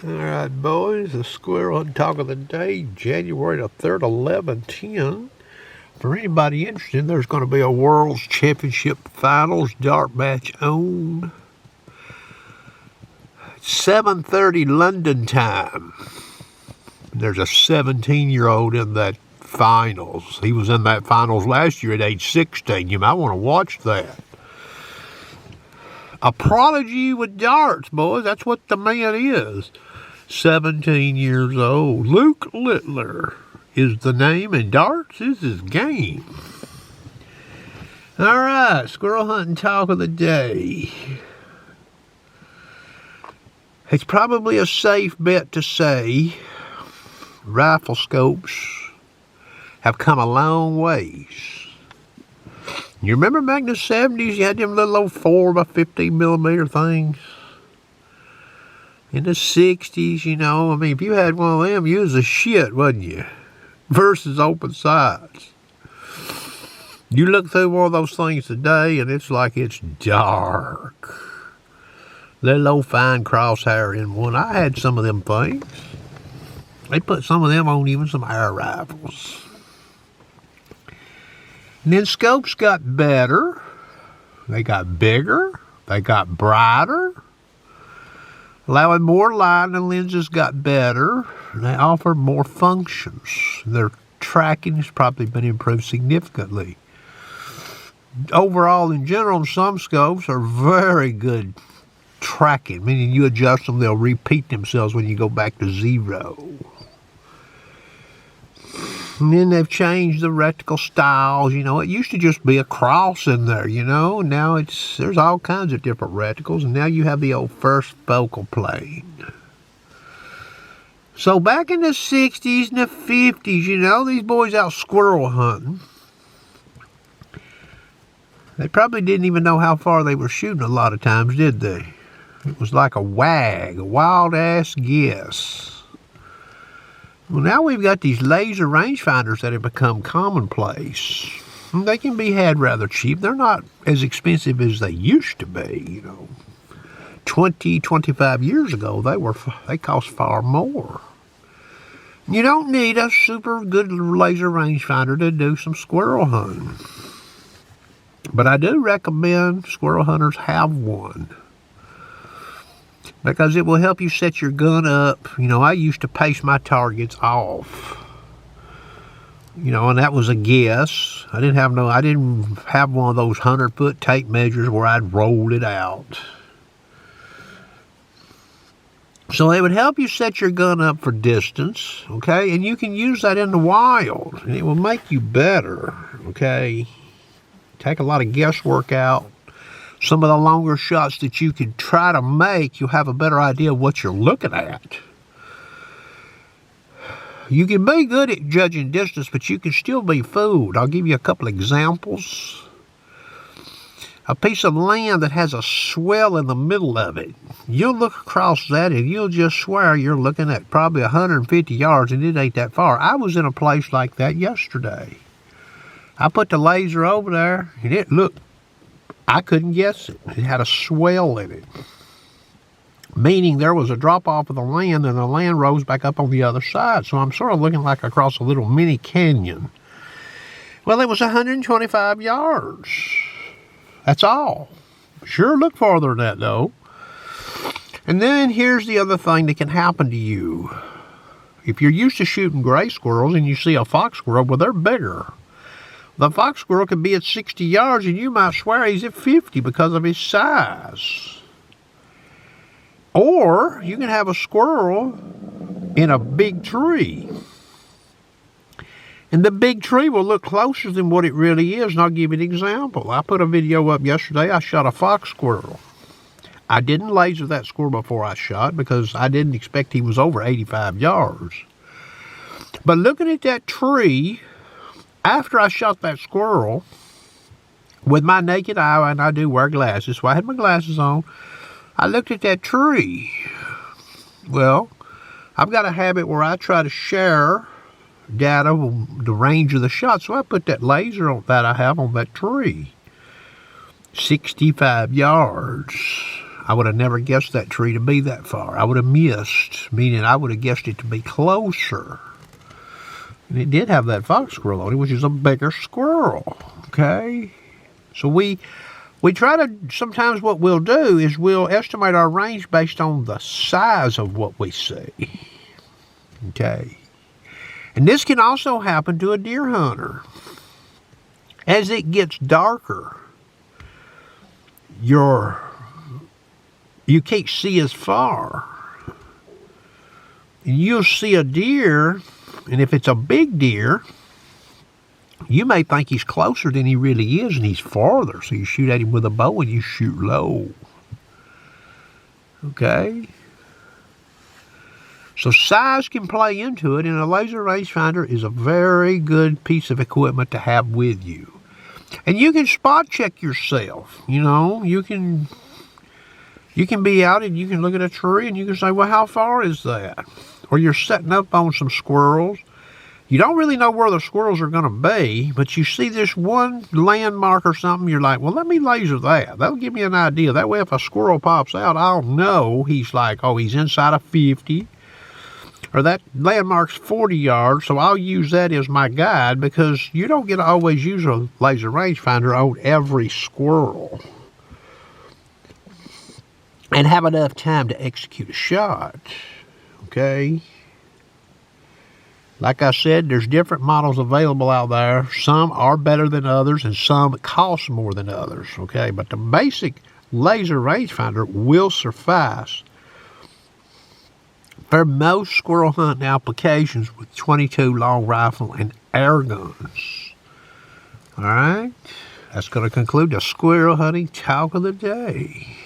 Alright, boys, the Squirrel and Talk of the Day, January the 3rd, 11/10. For anybody interested, there's going to be a World's Championship Finals dart match on 7:30 London time. There's a 17-year-old in that finals. He was in that finals last year at age 16. You might want to watch that. A prodigy with darts, boys. That's what the man is. 17 years old. Luke Littler is the name, and darts is his game. All right, Squirrel Hunting Talk of the Day. It's probably a safe bet to say rifle scopes have come a long ways. You remember back in the 70s, you had them little old 4 by 15 millimeter things? In the 60s, if you had one of them, you was a shit, wasn't you? Versus open sights. You look through one of those things today, and it's like it's dark. Little old fine crosshair in one. I had some of them things. They put some of them on even some air rifles. And then scopes got better. They got bigger. They got brighter. Allowing more light, and the lenses got better. And they offer more functions. Their tracking has probably been improved significantly. Overall, in general, some scopes are very good tracking, meaning you adjust them, they'll repeat themselves when you go back to zero. And then they've changed the reticle styles. It used to just be a cross in there, Now there's all kinds of different reticles, and now you have the old first focal plane. So back in the 60s and the 50s, these boys out squirrel hunting, they probably didn't even know how far they were shooting a lot of times, did they? It was like a wild-ass guess. Well, now we've got these laser rangefinders that have become commonplace. They can be had rather cheap. They're not as expensive as they used to be, 20, 25 years ago, they cost far more. You don't need a super good laser rangefinder to do some squirrel hunting. But I do recommend squirrel hunters have one, because it will help you set your gun up. I used to pace my targets off. And that was a guess. I didn't have one of those 100-foot tape measures where I'd roll it out. So they would help you set your gun up for distance, okay? And you can use that in the wild, and it will make you better, okay? Take a lot of guesswork out. Some of the longer shots that you can try to make, you'll have a better idea of what you're looking at. You can be good at judging distance, but you can still be fooled. I'll give you a couple examples. A piece of land that has a swell in the middle of it. You'll look across that and you'll just swear you're looking at probably 150 yards, and it ain't that far. I was in a place like that yesterday. I put the laser over there, and it looked, I couldn't guess it. It had a swell in it. Meaning there was a drop-off of the land, and the land rose back up on the other side. So I'm sort of looking like across a little mini canyon. Well, it was 125 yards. That's all. Sure look farther than that, though. And then here's the other thing that can happen to you. If you're used to shooting gray squirrels and you see a fox squirrel, well, they're bigger. The fox squirrel could be at 60 yards, and you might swear he's at 50 because of his size. Or you can have a squirrel in a big tree, and the big tree will look closer than what it really is. And I'll give you an example. I put a video up yesterday. I shot a fox squirrel. I didn't laser that squirrel before I shot because I didn't expect he was over 85 yards. But looking at that tree, after I shot that squirrel, with my naked eye, and I do wear glasses, so I had my glasses on, I looked at that tree. Well, I've got a habit where I try to share data on the range of the shot, so I put that laser that I have on that tree. 65 yards. I would have never guessed that tree to be that far. I would have missed, meaning I would have guessed it to be closer. And it did have that fox squirrel on it, which is a bigger squirrel, okay? So we try to, sometimes what we'll do is we'll estimate our range based on the size of what we see, okay? And this can also happen to a deer hunter. As it gets darker, you can't see as far. And you'll see a deer, and if it's a big deer, you may think he's closer than he really is, and he's farther. So you shoot at him with a bow and you shoot low. Okay? So size can play into it, and a laser rangefinder is a very good piece of equipment to have with you. And you can spot check yourself. You know, you can be out and you can look at a tree and you can say, well, how far is that? Or you're setting up on some squirrels. You don't really know where the squirrels are going to be, but you see this one landmark or something, you're like, well, let me laser that. That'll give me an idea. That way if a squirrel pops out, I'll know he's like, oh, he's inside of 50. Or that landmark's 40 yards, so I'll use that as my guide, because you don't get to always use a laser rangefinder on every squirrel and have enough time to execute a shot, okay? Like I said, there's different models available out there. Some are better than others, and some cost more than others, okay? But the basic laser rangefinder will suffice for most squirrel hunting applications with .22 long rifle and air guns. All right, that's going to conclude the squirrel hunting talk of the day.